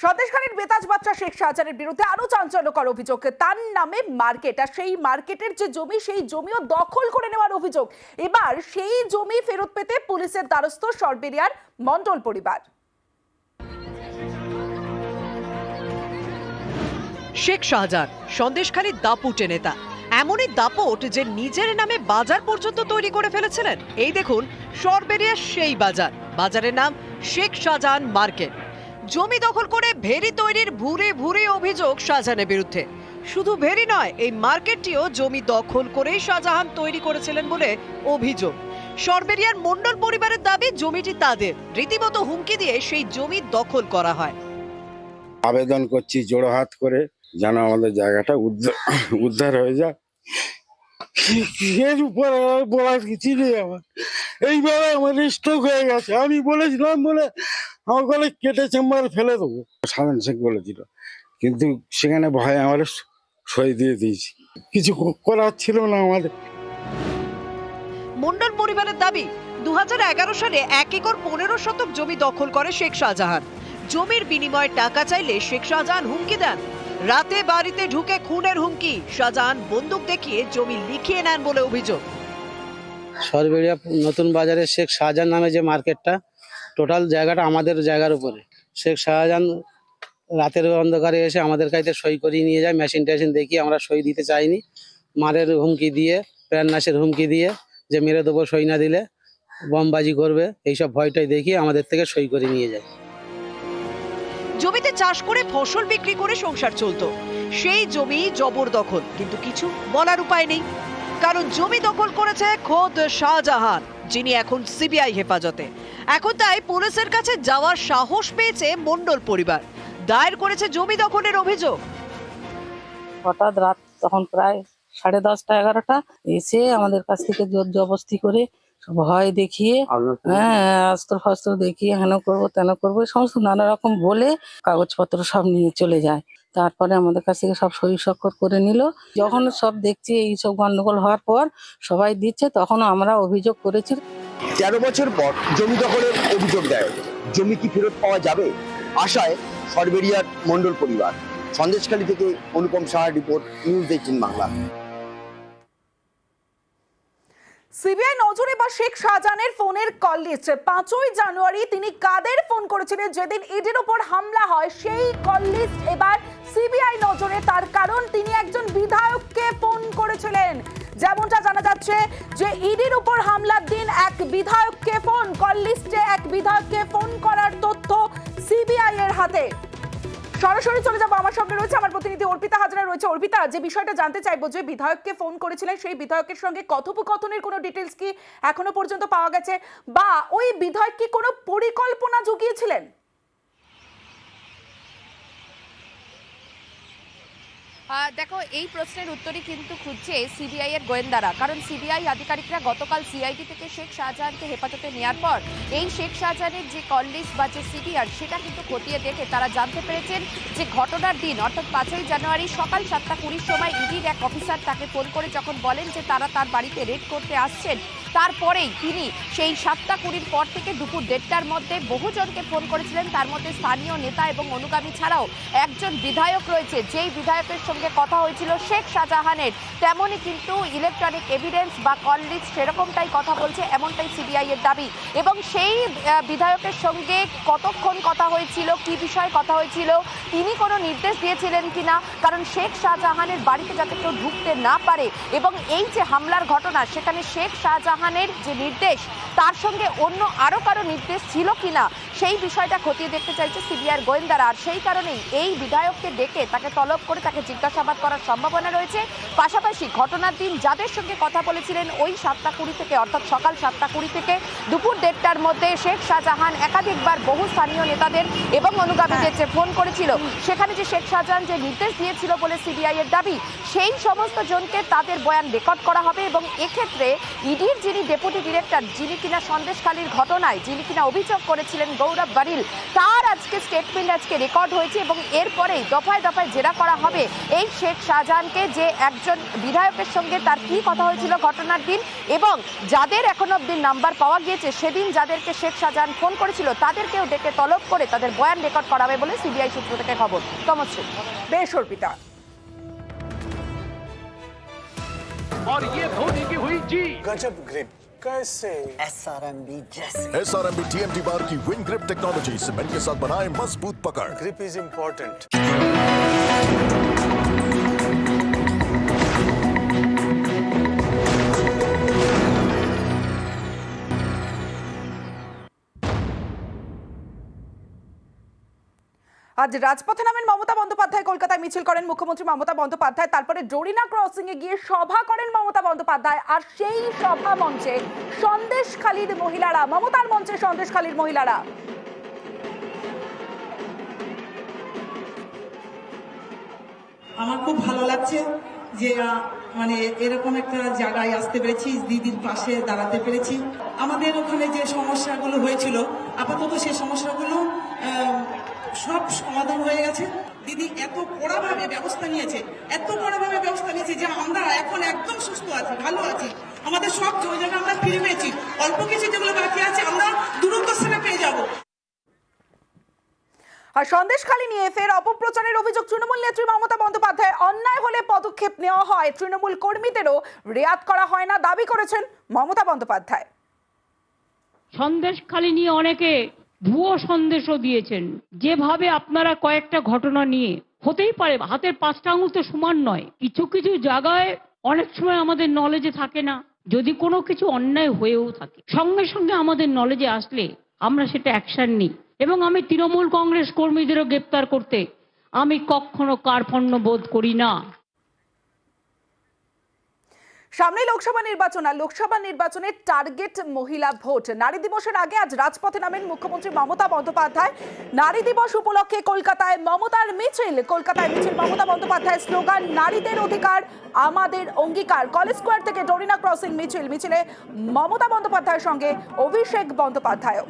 সন্দেশখালীর বেতাজ বাচ্চা শেখ শাহজাহানের বিরুদ্ধে আরো চাঞ্চল্যকর অভিযোগ। তার নামে মার্কেট, আর সেই মার্কেটের যে জমি, সেই জমিও দখল করে নেওয়ার অভিযোগ। এবার সেই জমি ফেরত পেতে পুলিশের দ্বারস্থ সরবেরিয়ার মণ্ডল পরিবার। শেখ শাহজাহান সন্দেশখালীর দাপুটে নেতা, এমনই দাপট যে নিজের নামে বাজার পর্যন্ত তৈরি করে ফেলেছিলেন। এই দেখুন সরবেরিয়ার সেই বাজার, বাজারের নাম শেখ শাহজাহান মার্কেট। জমি দখল করে ভেরি তৈরির ভুরে ভুরে অভিযোগ শাহজাহানের বিরুদ্ধে। শুধু ভেরি নয়, এই মার্কেটটিও জমি দখল করেই শাহজাহান তৈরি করেছিলেন বলে অভিযোগ। সরবেরিয়ার মণ্ডল পরিবারের দাবি জমিটি তাদের, রীতিমতো হুমকি দিয়ে সেই জমি দখল করা হয়। আবেদন করছি জোড়ো হাত করে যেন আমাদের জায়গাটা উদ্ধার হয়ে যায়। এর উপরে বলার কিছু নেই আমার। এইভাবে আমার স্ট্রোক হয়ে গেছে, আমি বলেছিলাম বলে আমার গলে কেটে চেম্বার ফেলে দেবো, সাধারণ শেখ বলেছিল, কিন্তু সেখানে ভয়ে আমার সই দিয়ে দিয়েছি। কিছু করার ছিল না আমাদের। মণ্ডল পরিবারের দাবি 2011 সালে 1 একর 15 শতক জমি দখল করে শেখ শাহজাহান। জমির বিনিময়ে টাকা চাইলে শেখ শাহজাহান হুমকি দেন। রাতে বাড়িতে ঢুকে খুনের হুমকি। শাহজাহান বন্দুক দেখিয়ে জমি লিখিয়ে নেন বলে অভিযোগ। সরবেরিয়া নতুন বাজারে শেখ শাহজাহান নামে যে মার্কেটটা, টোটাল জায়গাটা আমাদের জায়গার উপরে। শেখ শাহজাহান রাতের অন্ধকারে এসে আমাদের কাছে সই করিয়ে নিয়ে যায়। মেশিন টেশিন দেখিয়ে আমরা সই দিতে চাইনি, মারের হুমকি দিয়ে, প্রাণনাশের হুমকি দিয়ে, যে মেরে দেবো সই না দিলে বমবাজি করবে, এইসব ভয়টাই দেখিয়ে আমাদের থেকে সই করে নিয়ে যায়। জমিতে চাষ করে ফসল বিক্রি করে সংসার চলতো, সেই জমি জবরদখল, কিন্তু কিছু বলার উপায় নেই, কারণ জমি দখল করেছে খোদ শাহজাহান, যিনি এখন সিবিআই হেফাজতে। এখন তাই পুলিশের কাছে যাওয়ার সাহস পেয়েছে মণ্ডল পরিবার, দায়ের করেছে জমি দখলের অভিযোগ। হঠাৎ রাত তখন প্রায় 10:30 11টা এসে আমাদের কাছ থেকে জোর জবরদস্তি করে ভয় দেখিয়ে, অস্ত্র ফস্ত্র দেখিয়ে হেন করবো তেন করবো সমস্ত নানা রকম বলে কাগজপত্র সব নিয়ে চলে যায়। তারপরে আমাদের কাছ থেকে সব সই স্বাক্ষর করে নিল। যখন সব দেখছি এইসব গন্ডগোল হওয়ার পর সবাই দিচ্ছে, তখন আমরা অভিযোগ করেছি। 13 বছর পর জমি দখলের অভিযোগ দেয়, জমি কি ফেরত পাওয়া যাবে আশায় সরবেরিয়ার মণ্ডল পরিবার। সন্দেশখালী থেকে অনুপম সাহার রিপোর্ট, নিউজ 18 বাংলা। সিবিআই নজরে বা শেখ শাহজাহানের ফোনের কল লিস্ট। 5ই জানুয়ারি তিনি কাদের ফোন করেছিলেন যেদিন ইডির উপর হামলা হয়, সেই কল লিস্ট এবার সিবিআই নজরে। তার কারণ তিনি একজন বিধায়ককে ফোন করেছিলেন। যেমনটা জানা যাচ্ছে যে ইডির উপর হামলার দিন এক বিধায়ককে ফোন, কল লিস্টে এক বিধায়ককে ফোন করার তথ্য সিবিআই এর হাতে। সরাসরি চলে যাবো, আমার সঙ্গে রয়েছে আমার প্রতিনিধি অর্পিতা হাজরা রয়েছে। অর্পিতা, যে বিষয়টা জানতে চাইবো, যে বিধায়ককে ফোন করেছিলেন সেই বিধায়কের সঙ্গে কথোপকথনের কোনো ডিটেলস কি এখনো পর্যন্ত পাওয়া গেছে, বা ওই বিধায়ক কি কোনো পরিকল্পনা জুগিয়েছিলেন? দেখো, এই প্রশ্নের উত্তরই কিন্তু খুঁজছে সিবিআই এর গোয়েন্দারা, কারণ সিবিআই আধিকারিকরা গতকাল সিআইডি থেকে শেখ শাহজাহানকে হেফাজতে নেওয়ার পর এই শেখ শাহজাহানের যে কল লিস্ট বা যে সিডিআর, সেটা কিন্তু খতিয়ে দেখে তারা জানতে পেরেছেন যে ঘটনার দিন অর্থাৎ 5ই জানুয়ারি সকাল 7:20 সময় ইডির এক অফিসার তাকে ফোন করে যখন বলেন যে তারা তার বাড়িতে রেড করতে আসছেন, তারপরেই তিনি সেই 7:20 পর থেকে দুপুর 1:30টার মধ্যে বহুজনকে ফোন করেছিলেন। তার মধ্যে স্থানীয় নেতা এবং অনুগামী ছাড়াও একজন বিধায়ক রয়েছে, যেই বিধায়কের সঙ্গে কথা হয়েছিল শেখ শাহজাহানের। তেমনই কিন্তু ইলেকট্রনিক এভিডেন্স বা কল লিস্ট সেরকমটাই কথা বলছে, এমনটাই সিবিআই এর দাবি। এবং সেই বিধায়কের সঙ্গে কতক্ষণ কথা হয়েছিল, কি বিষয়ে কথা হয়েছিল, তিনি কোনো নির্দেশ দিয়েছিলেন কিনা, কারণ শেখ শাহজাহানের বাড়িতে যাতে কেউ ঢুকতে না পারে, এবং এই যে হামলার ঘটনা, সেখানে শেখ শাহজাহানের যে নির্দেশ, তার সঙ্গে অন্য আরও কারো নির্দেশ ছিল কিনা, সেই বিষয়টা খতিয়ে দেখতে চাইছে সিবিআইয়ের গোয়েন্দারা। আর সেই কারণেই এই বিধায়ককে ডেকে তাকে তলব করে তাকে জিজ্ঞাসাবাদ করার সম্ভাবনা রয়েছে। পাশাপাশি ঘটনার দিন যাদের সঙ্গে কথা বলেছিলেন ওই 7:20 থেকে, অর্থাৎ সকাল 7:20 থেকে দুপুর 1:30টার মধ্যে শেখ শাহজাহান একাধিকবার বহু স্থানীয় নেতাদের এবং অনুগামীদের যে ফোন করেছিল, সেখানে যে শেখ শাহজাহান যে নির্দেশ দিয়েছিল বলে সিবিআই এর দাবি, সেই সমস্ত জনকে তাদের বয়ান রেকর্ড করা হবে। এবং এক্ষেত্রে ইডির যিনি ডেপুটি ডিরেক্টর, যিনি কিনা সন্দেশখালীর ঘটনায় যিনি কিনা অভিযোগ করেছিলেন গৌরব বারিল, তার আজকে স্টেটমেন্ট আজকে রেকর্ড হয়েছে এবং এরপরেই দফায় দফায় জেরা করা হবে এই শেখ শাহজাহানকে যে একজন বিধায়কের সঙ্গে তার কি কথা হয়েছিল ঘটনার দিন, এবং যাদের এখনো অব্দি নাম্বার পাওয়া গিয়েছে, সেদিন যাদেরকে শেখ শাহজাহান ফোন করেছিল তাদেরকেও ডেকে তলব করে তাদের বয়ান রেকর্ড করাবে বলে সিবিআই সূত্র থেকে খবর। তমশ্রী। বেশ অর্পিতা। और ये धोनी की हुई जी। गजब ग्रिप कैसे SRMB TMT बार की विंग ग्रिप टेक्नोलॉजी सीमेंट के साथ बनाए मजबूत पकड़। Grip is important. আজ রাজপথে নামেন মমতা বন্দ্যোপাধ্যায়। কলকাতায় মিছিল করেন মুখ্যমন্ত্রী মমতা বন্দ্যোপাধ্যায়। তারপরে ডোরিনা ক্রসিং এ গিয়ে সভা করেন মমতা বন্দ্যোপাধ্যায়। আর সেই সভা মঞ্চে সন্দেশখালীর মহিলারা, মমতার মঞ্চে সন্দেশখালীর মহিলারা। আমার খুব ভালো লাগছে যে মানে এরকম একটা জায়গায় আসতে পেরেছি, দিদির পাশে দাঁড়াতে পেরেছি। আমাদের ওখানে যে সমস্যাগুলো হয়েছিল আপাতত সেই সমস্যাগুলো সব সমাধান হয়ে গেছে। দিদি এত কড়াভাবে ব্যবস্থা নিয়েছে, যে আমরা এখন একদম সুস্থ আছি, ভালো আছি। আমাদের সব যোজনা আমরা ফিরে পেয়েছি। অল্প কিছু যেগুলো বাকি আছে আমরা দ্রুত সেটা পেয়ে যাবো। আর সন্দেশখালী নিয়ে ফের অপপ্রচারের অভিযোগ তৃণমূল নেত্রী মমতা বন্দ্যোপাধ্যায়। অন্যায় হলে পদক্ষেপ নেওয়া হয়, তৃণমূল কর্মীদেরও রেয়াত করা হয় না দাবি করেছেন মমতা বন্দ্যোপাধ্যায়। সন্দেশখালী নিয়ে অনেকে ভুয়ো সন্দেশও দিয়েছেন। যেভাবে আপনারা কয়েকটা ঘটনা নিয়ে, হতেই পারে হাতের 5টা আঙুল তো সমান নয়, কিছু কিছু জায়গায় অনেক সময় আমাদের নলেজে থাকে না। যদি কোনো কিছু অন্যায় হয়েও থাকে, সঙ্গে সঙ্গে আমাদের নলেজে আসলে আমরা সেটা অ্যাকশন নিই। এবং আমি তৃণমূল কংগ্রেস কর্মীদেরও গ্রেপ্তার করতে আমি কখনো কার্পণ্য বোধ করি না। সামনে লোকসভা নির্বাচন, আর লোকসভা নির্বাচনের টার্গেট মহিলা ভোট। নারী দিবসের আগে আজ রাজপথে নামেন মুখ্যমন্ত্রী মমতা বন্দ্যোপাধ্যায়। নারী দিবস উপলক্ষে কলকাতায় মমতার মিছিল। কলকাতায় মিছিল মমতা বন্দ্যোপাধ্যায়ের স্লোগান নারীদের অধিকার আমাদের অঙ্গীকার। কলেজ স্কোয়ার থেকে ডোরিনা ক্রসিং মিছিল। মিছিলে মমতা বন্দ্যোপাধ্যায়ের সঙ্গে অভিষেক বন্দ্যোপাধ্যায়।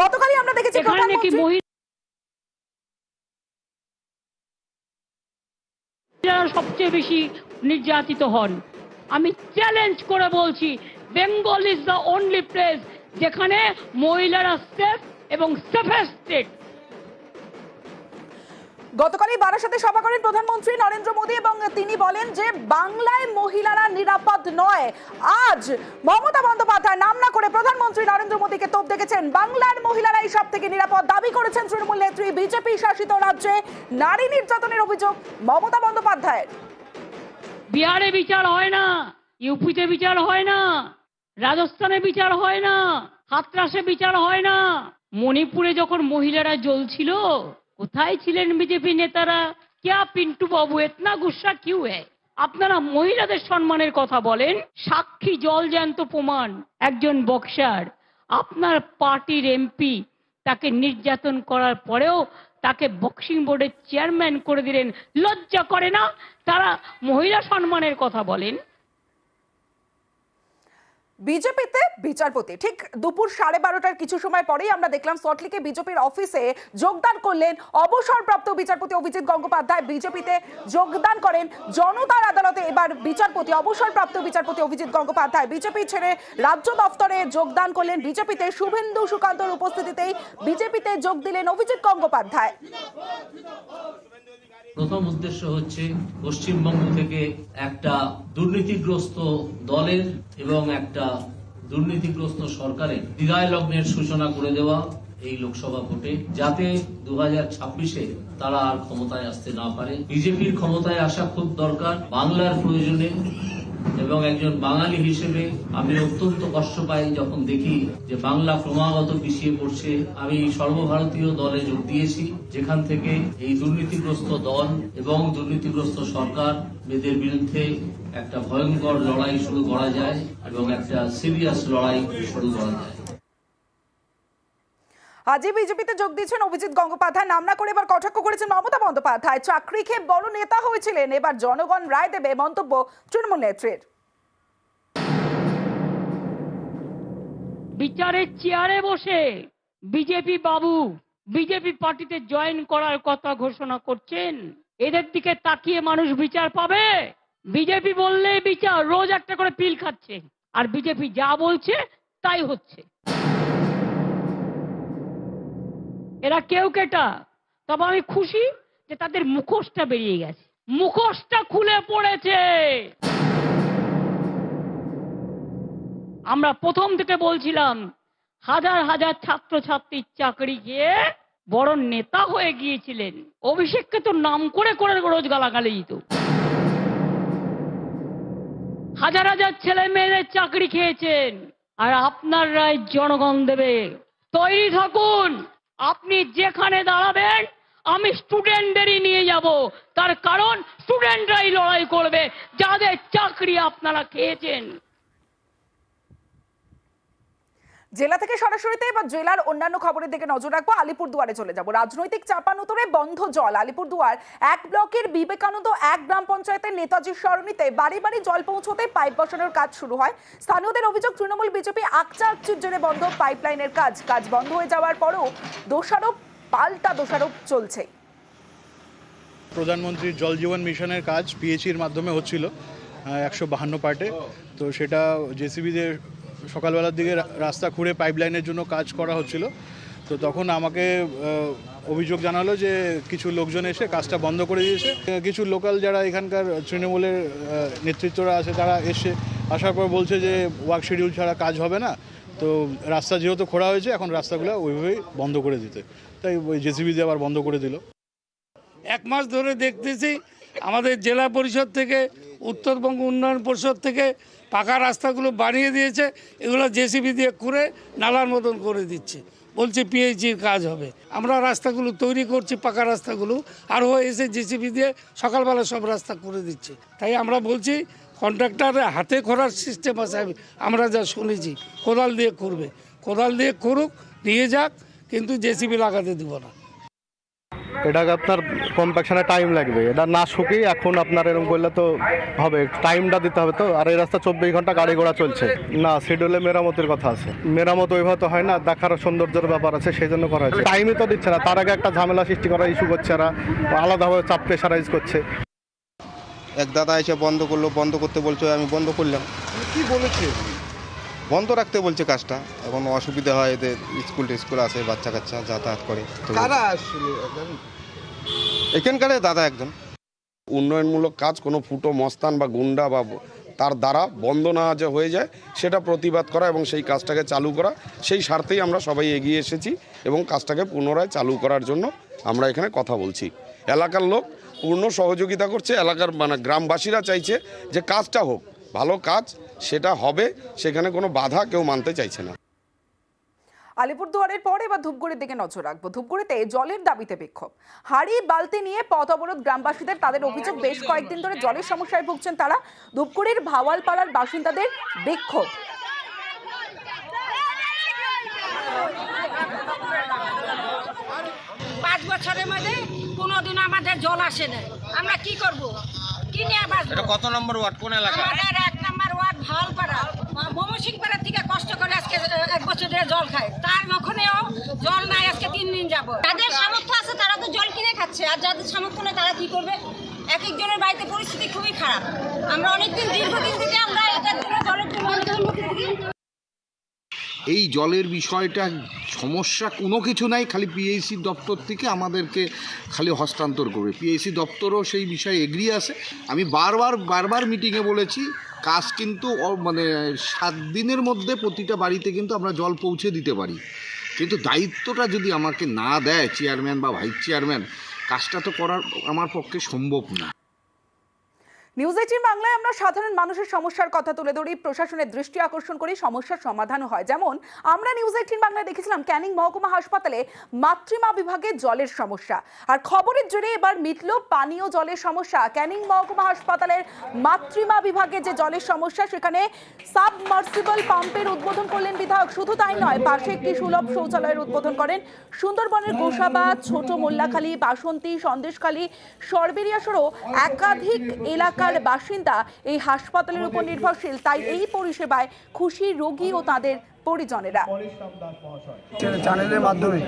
গতকালই আমরা দেখেছি সবচেয়ে বেশি নির্যাতিত হন। আমি চ্যালেঞ্জ করে বলছি, Bengal is the only place যেখানে মহিলারা সেফ এবং সেফেস্ট স্টেট। গতকালই বারাসাতে সভা করেন প্রধানমন্ত্রী নরেন্দ্র মোদী এবং তিনি বলেন যে বাংলায় মহিলারা নিরাপদ নয়। আজ মমতা বন্দ্যোপাধ্যায় নাম না করে প্রধানমন্ত্রী নরেন্দ্র মোদীকে তোপ দেখেছেন। বাংলার মহিলারাই সব থেকে নিরাপদ দাবি করেছেন তৃণমূল নেত্রী। বিজেপি শাসিত রাজ্যে নারী নির্যাতনের অভিযোগ মমতা বন্দ্যোপাধ্যায়ের। বিহারে বিচার হয় না, ইউপিতে বিচার হয় না, রাজস্থানে বিচার হয় না, হাতরাসে বিচার হয় না। মণিপুরে যখন মহিলারা জ্বলছিল, কোথায় ছিলেন বিজেপি নেতারা? क्या পিন্টু বাবু इतना गुस्सा क्यों है? আপনারা মহিলাদের সম্মানের কথা বলেন, সাক্ষী জল জ্যান্ত প্রমাণ একজন বক্সার, আপনার পার্টির এমপি তাকে নির্যাতন করার পরেও তাকে বক্সিং বোর্ডের চেয়ারম্যান করে দিলেন। লজ্জা করে না? তারা মহিলা সম্মানের কথা বলেন। বিজেপিতে বিচারপতি ঠিক দুপুর 12:30টার কিছু সময় পরেই আমরা দেখলাম সল্টলেকে বিজেপির অফিসে যোগদান করলেন অবসরপ্রাপ্ত বিচারপতি অভিজিৎ গঙ্গোপাধ্যায়। বিজেপিতে যোগদান করেন জনতার আদালতে এবার বিচারপতি, অবসরপ্রাপ্ত বিচারপতি অভিজিৎ গঙ্গোপাধ্যায়। বিজেপি ছেড়ে রাজ্য দফতরে যোগদান করলেন বিজেপিতে। শুভেন্দু সুকান্তর উপস্থিতিতেই বিজেপিতে যোগ দিলেন অভিজিৎ গঙ্গোপাধ্যায়। প্রথম উদ্দেশ্য হচ্ছে পশ্চিমবঙ্গ থেকে একটা দুর্নীতিগ্রস্ত দলের এবং একটা দুর্নীতিগ্রস্ত সরকারের বিদায় লগ্নের সূচনা করে দেওয়া এই লোকসভা ভোটে, যাতে 2026-এ তারা আর ক্ষমতায় আসতে না পারে। বিজেপির ক্ষমতায় আসা খুব দরকার বাংলার প্রয়োজনে, এবং একজন বাঙালি হিসেবে আমি অত্যন্ত কষ্ট পাই যখন দেখি যে বাংলা ক্রমাগত পিছিয়ে পড়ছে। আমি সর্বভারতীয় দলে যোগ দিয়েছি, যেখান থেকে এই দুর্নীতিগ্রস্ত দল এবং দুর্নীতিগ্রস্ত সরকার এদের বিরুদ্ধে একটা ভয়ঙ্কর লড়াই শুরু করা যায় এবং একটা সিরিয়াস লড়াই শুরু করা যায়। আজই বিজেপিতে যোগ দিয়েছেন অভিজিৎ গঙ্গোপাধ্যায়। নাম না করে এবার কটাক্ষ করেছেন মমতা বন্দ্যোপাধ্যায়। চাকরি খেয়ে বড় নেতা হয়েছিলেন, এবার জনগণ রায় দেবে, মন্তব্য তৃণমূল নেত্রীর। বিচারের চেয়ারে বসে বিজেপি বাবু বিজেপি পার্টিতে জয়েন করার কথা ঘোষণা করছেন, এদের দিকে তাকিয়ে মানুষ বিচার পাবে? বিজেপি বললেই বিচার, রোজ একটা করে পিল খাচ্ছে, আর বিজেপি যা বলছে তাই হচ্ছে। এরা কেউ কেটা, তবে আমি খুশি যে তাদের মুখোশটা বেরিয়ে গেছে, মুখোশটা খুলে পড়েছে। আমরা প্রথম থেকে বলছিলাম হাজার হাজার ছাত্রছাত্রীর চাকরি গিয়ে বড় নেতা হয়ে গিয়েছিলেন, অভিষেককে তো নাম করে করে রোজ গালাগালি দিত। হাজার হাজার ছেলে মেয়েদের চাকরি খেয়েছেন, আর আপনার রায় জনগণ দেবে। তৈরি থাকুন, আপনি যেখানে দাঁড়াবেন আমি স্টুডেন্টদেরই নিয়ে যাব, তার কারণ স্টুডেন্টরাই লড়াই করবে যাদের চাকরি আপনারা খেয়েছেন। জেলা থেকে সরাসরিতে এবার জেলার অন্যান্য খবরের দিকে নজর রাখবো। আলিপুরদুয়ারে চলে যাব। রাজনৈতিক চাপানোতরে বন্ধ জল। আলিপুরদুয়ার 1 ব্লকের বিবেকানন্দ 1 গ্রাম পঞ্চায়েতের নেতাজির সরণিতে বাড়ি বাড়ি জল পৌঁছতে পাইপ বসানোর কাজ শুরু হয়। স্থানীয়দের অভিযোগ, তৃণমূল বিজেপি আকচাকচির জেরে বন্ধ পাইপলাইনের কাজ বন্ধ হয়ে যাওয়ার পরও দোষারোপ পাল্টা দোষারোপ চলছে। প্রধানমন্ত্রীর জল জীবন মিশনের কাজ পিএইচির মাধ্যমে হচ্ছিল 152 পার্টে, তো সেটা জেসিবি দিয়ে সকালবেলার দিকে রাস্তা খুঁড়ে পাইপলাইনের জন্য কাজ করা হচ্ছিল। তো তখন আমাকে অভিযোগ জানালো যে কিছু লোকজন এসে কাজটা বন্ধ করে দিয়েছে। কিছু লোকাল যারা এখানকার তৃণমূলের নেতৃত্বরা আছে তারা আসার পর বলছে যে ওয়ার্ক শিডিউল ছাড়া কাজ হবে না, তো রাস্তা যেহেতু খোঁড়া হয়েছে এখন রাস্তাগুলো ওইভাবেই বন্ধ করে দিতে, তাই ওই জেসিবি দিয়ে আবার বন্ধ করে দিল। 1 মাস ধরে দেখতেছি আমাদের জেলা পরিষদ থেকে, উত্তরবঙ্গ উন্নয়ন পরিষদ থেকে পাকা রাস্তাগুলো বানিয়ে দিয়েছে, এগুলো জেসিবি দিয়ে খুঁড়ে নালার মতন করে দিচ্ছে, বলছে পিএইচির কাজ হবে। আমরা রাস্তাগুলো তৈরি করছি, পাকা রাস্তাগুলো, আর ও এসে জেসিবি দিয়ে সকালবেলা সব রাস্তা করে দিচ্ছে। তাই আমরা বলছি কন্ট্রাক্টরের হাতে খোঁড়ার সিস্টেম আছে, আমরা যা শুনেছি কোদাল দিয়ে খুঁড়বে, কোদাল দিয়ে খুঁড়ুক নিয়ে যাক, কিন্তু জেসিবি লাগাতে দিব না। এটাকে আপনার কম্প্যাকশনে টাইম লাগবে, এটা না শুকিয়ে এখন আপনার এরকম করলে তো হবে, টাইমটা দিতে হবে তো। আর এই রাস্তা 24 ঘন্টা গাড়ি ঘোড়া চলছে না, শিডিউলে মেরামতের কথা আছে, মেরামত ওইভাবে তো হয় না, দেখার সৌন্দর্যের ব্যাপার আছে, সেই জন্য করা হয়েছে। টাইমই তো দিচ্ছে না, তার আগে একটা ঝামেলা সৃষ্টি করা ইস্যু করছে, এরা আলাদাভাবে চাপ প্রেশারাইজ করছে। এক দাদা এসে বন্ধ করলো, বন্ধ করতে বলছে, আমি বন্ধ করলাম। কি বলেছে? বন্ধ রাখতে বলছে কাজটা, এখন অসুবিধা হয়, এদের স্কুল আছে, বাচ্চা কাচ্চা যাতায়াত করে। কারা আসছিল এখানকার দাদা একজন। উন্নয়নমূলক কাজ কোনো ফুটো মস্তান বা গুন্ডা বা তার দ্বারা বন্ধ না যে হয়ে যায় সেটা প্রতিবাদ করা এবং সেই কাজটাকে চালু করা, সেই স্বার্থেই আমরা সবাই এগিয়ে এসেছি এবং কাজটাকে পুনরায় চালু করার জন্য আমরা এখানে কথা বলছি। এলাকার লোক পূর্ণ সহযোগিতা করছে, এলাকার গ্রামবাসীরা চাইছে যে কাজটা হোক, ভালো কাজ সেটা হবে, সেখানে কোনো বাধা কেউ মানতে চাইছে না। আলিপুরদুয়ারের পর এবার ধূপগুড়ির দিকে নজর রাখবো। ধূপগুড়িতে জলের দাবিতে বিক্ষোভ, হাড়ি বালতি নিয়ে পথ অবরোধ গ্রামবাসীদের। তাদের অভিযোগ, বেশ কয়েকদিন ধরে জলের সমস্যায় ভুগছেন তারা। ধূপগুড়ির ভাওয়ালপাড়ার বাসিন্দাদের বিক্ষোভ। 5 বছরের মধ্যে কোনোদিন আমাদের জল আসে না, আমরা কি করব? কি নিয়ে বাঁচবো? এটা কত নম্বর ওয়ার্ড, কোন এলাকা? আমাদের 1 নম্বর ওয়ার্ড ভাওয়ালপাড়া। মমসিংপাড়া থেকে কষ্ট করে আজকে 1 বছর ধরে জল খায়, তার ওখানেও জল নাই, আজকে 3 দিন যাব। যাদের সামর্থ্য আছে তারা তো জল কিনে খাচ্ছে, আর যাদের সামর্থ্য নেই তারা কি করবে? এক একজনের বাড়িতে পরিস্থিতি খুবই খারাপ। আমরা অনেকদিন দীর্ঘদিন থেকে আমরা এটার জন্য জলের জন্য এই জলের বিষয়টা সমস্যা কোনো কিছু নাই, খালি পিএইচি দপ্তর থেকে আমাদেরকে খালি হস্তান্তর করবে। পিএইচি দপ্তরও সেই বিষয়ে এগ্রি আছে। আমি বারবার মিটিংয়ে বলেছি, কাজ কিন্তু মানে 7 দিনের মধ্যে প্রতিটা বাড়িতে কিন্তু আমরা জল পৌঁছে দিতে পারি, কিন্তু দায়িত্বটা যদি আমাকে না দেয় চেয়ারম্যান বা ভাইস চেয়ারম্যান, কাজটা তো করার আমার পক্ষে সম্ভব না। নিউজ 18 বাংলায় আমরা সাধারণ মানুষের সমস্যার কথা তুলে ধরি, প্রশাসনের দৃষ্টি আকর্ষণ করি, সমস্যার সমাধানও হয়। যেমন আমরা নিউজ 18 বাংলায় দেখেছিলাম ক্যানিং মহকুমা হাসপাতালে মাতৃমা বিভাগে জলের সমস্যা, আর খবরের জোরে এবার মিটল পানীয় জলের সমস্যা। ক্যানিং মহকুমা হাসপাতালের মাতৃমা বিভাগে যে জলের সমস্যা, সেখানে সাবমার্সিবল পাম্পের উদ্বোধন করলেন বিধায়ক। শুধু তাই নয়, পাশে একটি সুলভ শৌচালয়ের উদ্বোধন করেন। সুন্দরবনের গোসাবাদ, ছোট মোল্লাখালী, বাসন্তী, সন্দেশখালী, সরবেরিয়া সহ একাধিক এলাকা এলাকার বাসিন্দা, এই হাসপাতালের উপর নির্ভরশীল, তাই এই পরিষেবায় খুশি রোগী ও তাদের পরিজনেরা। চ্যানেলের মাধ্যমে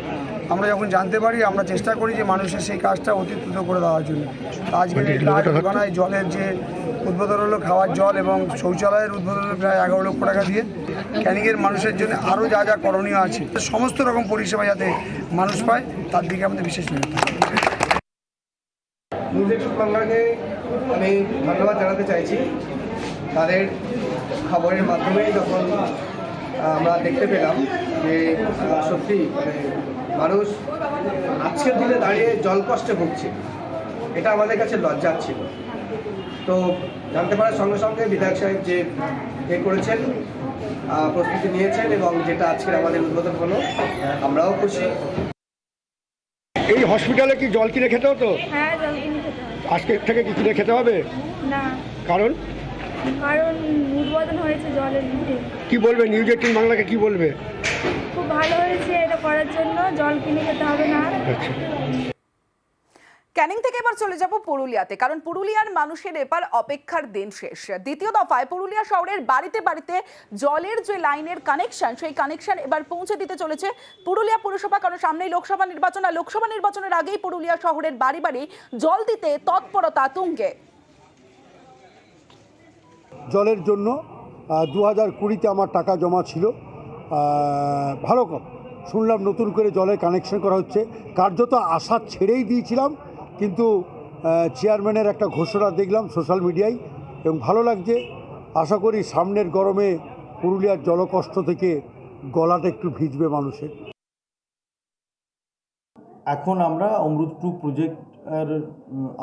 আমরা যখন জানতে পারি আমরা চেষ্টা করি যে মানুষের সেই কাজটা অতি দ্রুত করে দেওয়ার জন্য। আজকের এই ঠিকানায় জলের যে উদ্বোধন হলো, খাওয়ার জল এবং শৌচালয়ের উদ্বোধন হলো প্রায় 11 লক্ষ টাকা দিয়ে। ক্যানিংয়ের মানুষের জন্য আরও যা যা করণীয় আছে সমস্ত রকম পরিষেবা যাতে মানুষ পায় তার দিকে আমাদের বিশেষ নজর থাকবে। নিউজ 18 বাংলাকে আমি ধন্যবাদ জানাতে চাইছি। তাদের খবরের মাধ্যমে যখন আমরা দেখতে পেলাম যে সত্যি মানুষ আজকের দিনে দাঁড়িয়ে জল কষ্টে ভুগছে, এটা আমাদের কাছে লজ্জার ছিল। তো জানতে পারার সঙ্গে সঙ্গে বিধায়ক সাহেব যে করেছেন, প্রস্তুতি নিয়েছেন এবং যেটা আজকের আমাদের উদ্বোধন হলো, আমরাও খুশি। এই হসপিটালে কি জল কিনে খেতে হতো? হ্যাঁ, জল কিনে খেতে হবে। আজকে থেকে কি কিনে খেতে হবে? না, কারণ উদ্বোধন হয়েছে জলের। কি বলবে নিউজ 18 বাংলাকে, কি বলবে? খুব ভালো হয়েছে এটা করার জন্য, জল কিনে খেতে হবে না। আচ্ছা, ক্যানিং থেকে এবার চলে যাব পুরুলিয়াতে, কারণ পুরুলিয়ার মানুষের এবার অপেক্ষার দিন শেষ। দ্বিতীয় দফায় পুরুলিয়া শহরের বাড়িতে বাড়িতে জলের যে লাইনের কানেকশন, সেই কানেকশন এবার পৌঁছে দিতে চলেছে পুরুলিয়া পুরসভা, কারণ সামনেই লোকসভা নির্বাচন, আর লোকসভা নির্বাচনের আগেই পুরুলিয়া শহরের বাড়ি বাড়ি জল দিতে তৎপরতা তুঙ্গে। জলের জন্য 2020-তে আমার টাকা জমা ছিল। ভালো শুনলাম নতুন করে জলের কানেকশন করা হচ্ছে। কার্যত আশা ছেড়েই দিয়েছিলাম, কিন্তু চেয়ারম্যানের একটা ঘোষণা দেখলাম সোশ্যাল মিডিয়ায় এবং ভালো লাগছে। আশা করি সামনের গরমে পুরুলিয়ার জলকষ্ট থেকে গলাটা একটু ভিজবে মানুষের। এখন আমরা অমৃত 2 প্রজেক্টের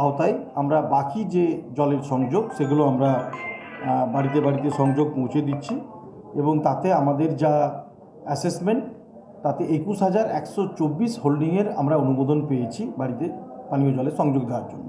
আওতায় আমরা বাকি যে জলের সংযোগ সেগুলো আমরা বাড়িতে বাড়িতে সংযোগ পৌঁছে দিচ্ছি এবং তাতে আমাদের যা অ্যাসেসমেন্ট তাতে 21,124 হোল্ডিংয়ের আমরা অনুমোদন পেয়েছি বাড়িতে পানীয় জলের সংযোগ দেওয়ার জন্য।